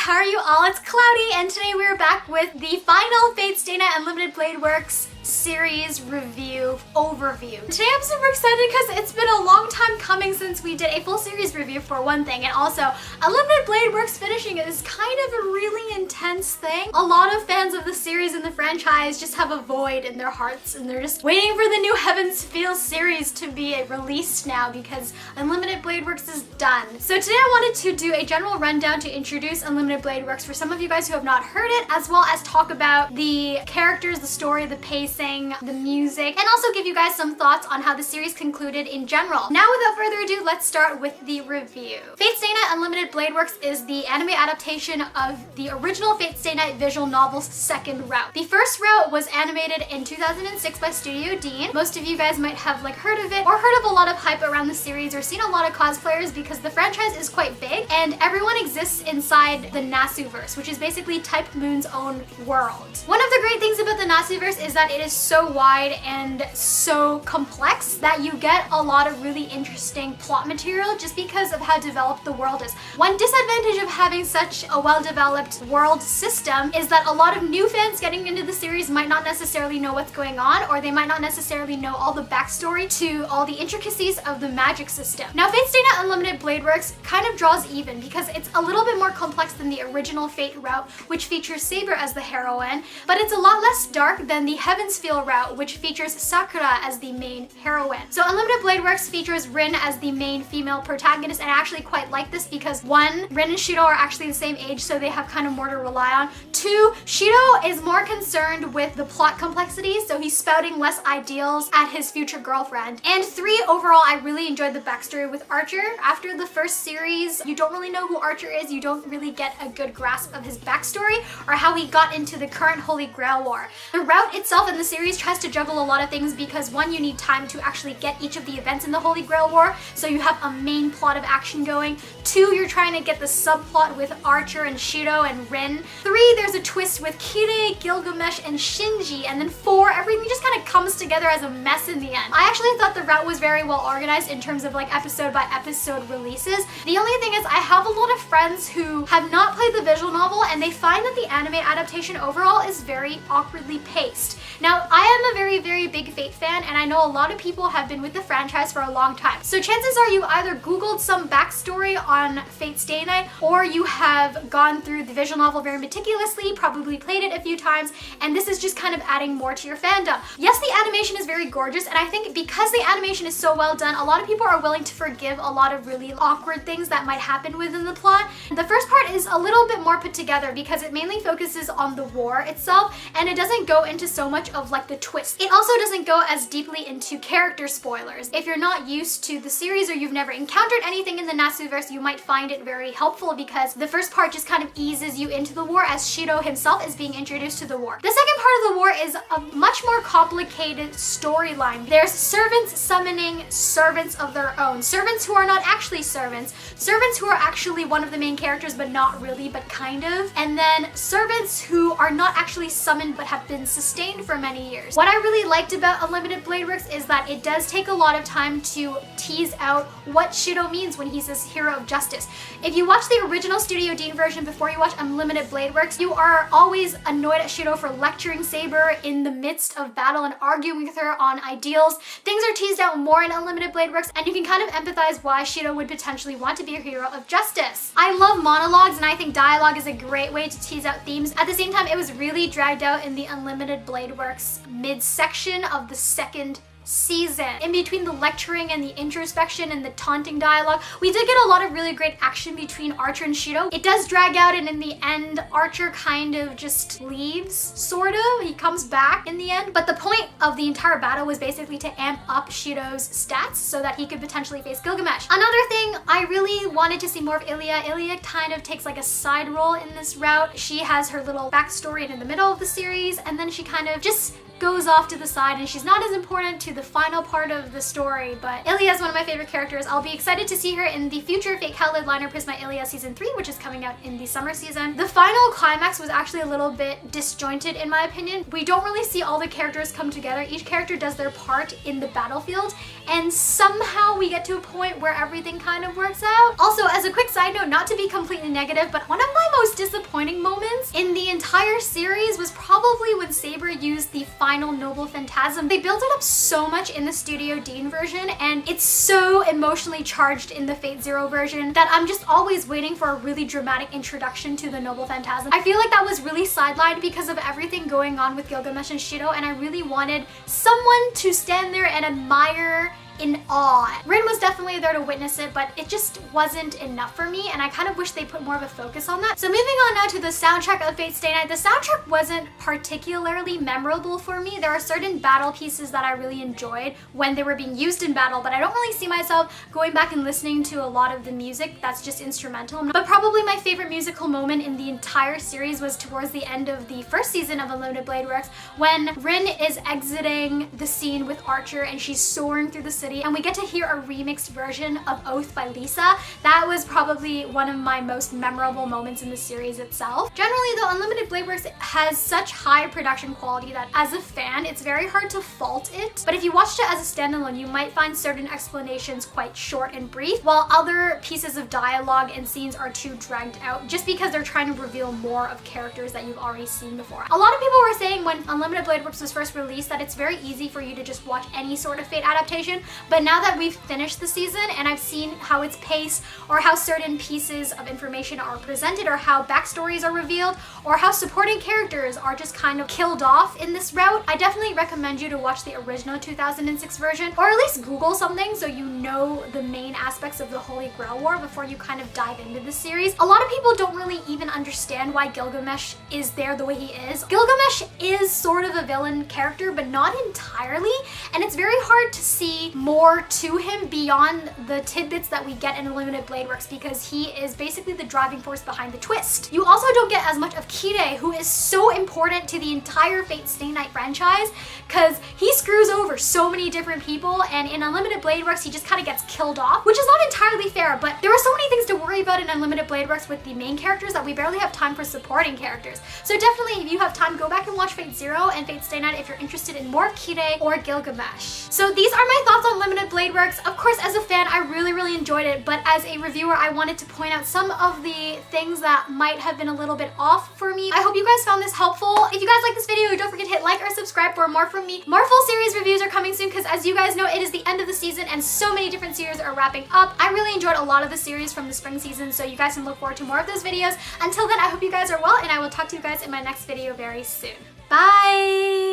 how are you all? It's Cloudy, and today we're back with the final Fate Stay Night Unlimited Blade Works series review overview. Today I'm super excited because it's been a long time coming since we did a full series review for one thing, and also Unlimited Blade Works finishing is kind of a really intense thing. A lot of fans of the series and the franchise just have a void in their hearts, and they're just waiting for the new Heaven's Feel series to be released now because Unlimited Blade Works is done. So today I wanted to do a general rundown to introduce Unlimited Blade Works for some of you guys who have not heard it, as well as talk about the characters, the story, the pacing, the music, and also give you guys some thoughts on how the series concluded in general. Now without further ado, let's start with the review. Fate Stay Night Unlimited Blade Works is the anime adaptation of the original Fate Stay Night visual novel's second route. The first route was animated in 2006 by Studio Dean. Most of you guys might have heard of it or heard of a lot of hype around the series or seen a lot of cosplayers because the franchise is quite big and everyone exists inside the Nasuverse, which is basically Type Moon's own world. One of the great things about the Nasuverse is that it is so wide and so complex that you get a lot of really interesting plot material just because of how developed the world is. One disadvantage of having such a well-developed world system is that a lot of new fans getting into the series might not necessarily know what's going on, or they might not necessarily know all the backstory to all the intricacies of the magic system. Now, Fate Stay Night Unlimited Blade Works kind of draws even because it's a little bit more complex than the original Fate route, which features Saber as the heroine, but it's a lot less dark than the Heaven's Feel route, which features Sakura as the main heroine. So Unlimited Blade Works features Rin as the main female protagonist, and I actually quite like this because one, Rin and Shido are actually the same age, so they have kind of more to rely on. Two, Shido is more concerned with the plot complexity, so he's spouting less ideals at his future girlfriend. And three, overall, I really enjoyed the backstory with Archer. After the first series, you don't really know who Archer is, you don't really get a good grasp of his backstory or how he got into the current Holy Grail War. The route itself in the series tries to juggle a lot of things because one, you need time to actually get each of the events in the Holy Grail War, so you have a main plot of action going. Two, you're trying to get the subplot with Archer and Shido and Rin. Three, there's a twist with Kirei, Gilgamesh, and Shinji. And then four, everything just kind of comes together as a mess in the end. I actually thought the route was very well organized in terms of episode by episode releases. The only thing is I have a lot of friends who have not played the visual novel and they find that the anime adaptation overall is very awkwardly paced. Now, I am a very, very big Fate fan, and I know a lot of people have been with the franchise for a long time. So chances are you either Googled some backstory on Fate Stay Night, or you have gone through the visual novel very meticulously, probably played it a few times, and this is just kind of adding more to your fandom. Yes, the animation is very gorgeous, and I think because the animation is so well done, a lot of people are willing to forgive a lot of really awkward things that might happen within the plot. The first part is a little bit more put together because it mainly focuses on the war itself, and it doesn't go into so much of the twist. It also doesn't go as deeply into character spoilers. If you're not used to the series or you've never encountered anything in the Nasuverse, you might find it very helpful because the first part just kind of eases you into the war as Shido himself is being introduced to the war. The second part of the war is a much more complicated storyline. There's servants summoning servants of their own. Servants who are not actually servants. Servants who are actually one of the main characters but not really, but kind of. And then servants who are not actually summoned but have been sustained for many years. What I really liked about Unlimited Blade Works is that it does take a lot of time to tease out what Shido means when he says hero of justice. If you watch the original Studio Dean version before you watch Unlimited Blade Works, you are always annoyed at Shido for lecturing Saber in the midst of battle and arguing with her on ideals. Things are teased out more in Unlimited Blade Works, and you can kind of empathize why Shido would potentially want to be a hero of justice. I love monologues, and I think dialogue is a great way to tease out themes. At the same time, it was really dragged out in the Unlimited Blade Works midsection of the second season. In between the lecturing and the introspection and the taunting dialogue, we did get a lot of really great action between Archer and Shido. It does drag out, and in the end, Archer kind of just leaves, sort of. He comes back in the end, but the point of the entire battle was basically to amp up Shido's stats so that he could potentially face Gilgamesh. Another thing, I really wanted to see more of Ilya. Ilya kind of takes a side role in this route. She has her little backstory in the middle of the series, and then she kind of just goes off to the side and she's not as important to the final part of the story, but Ilia is one of my favorite characters. I'll be excited to see her in the future Fate Cowlid Liner Prisma Ilia Season 3, which is coming out in the summer season. The final climax was actually a little bit disjointed in my opinion. We don't really see all the characters come together. Each character does their part in the battlefield, and somehow we get to a point where everything kind of works out. Also, as a quick side note, not to be completely negative, but one of my most disappointing moments in the entire series was probably when Saber used the final Noble Phantasm. They built it up so much in the Studio Dean version, and it's so emotionally charged in the Fate Zero version that I'm just always waiting for a really dramatic introduction to the Noble Phantasm. I feel like that was really sidelined because of everything going on with Gilgamesh and Shiro, and I really wanted someone to stand there and admire in awe. Rin was definitely there to witness it, but it just wasn't enough for me, and I kind of wish they put more of a focus on that. So moving on now to the soundtrack of Fate Stay Night. The soundtrack wasn't particularly memorable for me. There are certain battle pieces that I really enjoyed when they were being used in battle, but I don't really see myself going back and listening to a lot of the music that's just instrumental. But probably my favorite musical moment in the entire series was towards the end of the first season of Unlimited Blade Works, when Rin is exiting the scene with Archer and she's soaring through the city, and we get to hear a remixed version of Oath by Lisa. That was probably one of my most memorable moments in the series itself. Generally though, Unlimited Blade Works has such high production quality that as a fan, it's very hard to fault it. But if you watched it as a standalone, you might find certain explanations quite short and brief, while other pieces of dialogue and scenes are too dragged out just because they're trying to reveal more of characters that you've already seen before. A lot of people were saying when Unlimited Blade Works was first released that it's very easy for you to just watch any sort of Fate adaptation, but now that we've finished the season and I've seen how it's paced, or how certain pieces of information are presented, or how backstories are revealed, or how supporting characters are just kind of killed off in this route, I definitely recommend you to watch the original 2006 version, or at least Google something so you know the main aspects of the Holy Grail War before you kind of dive into the series. A lot of people don't really even understand why Gilgamesh is there the way he is. Gilgamesh is sort of a villain character, but not entirely, and it's very hard to see more to him beyond the tidbits that we get in Unlimited Blade Works, because he is basically the driving force behind the twist. You also don't get as much of Kide, who is so important to the entire Fate Stay Night franchise, because he screws over so many different people, and in Unlimited Blade Works he just kind of gets killed off, which is not entirely fair, but there are so many things to worry about in Unlimited Blade Works with the main characters that we barely have time for supporting characters. So definitely, if you have time, go back and watch Fate Zero and Fate Stay Night if you're interested in more Kide or Gilgamesh. So these are my thoughts on Unlimited Blade Works. Of course, as a fan, I really enjoyed it, but as a reviewer, I wanted to point out some of the things that might have been a little bit off for me. I hope you guys found this helpful. If you guys like this video, don't forget to hit like or subscribe for more from me. More full series reviews are coming soon, because as you guys know, it is the end of the season and so many different series are wrapping up. I really enjoyed a lot of the series from the spring season, so you guys can look forward to more of those videos. Until then, I hope you guys are well, and I will talk to you guys in my next video very soon. Bye!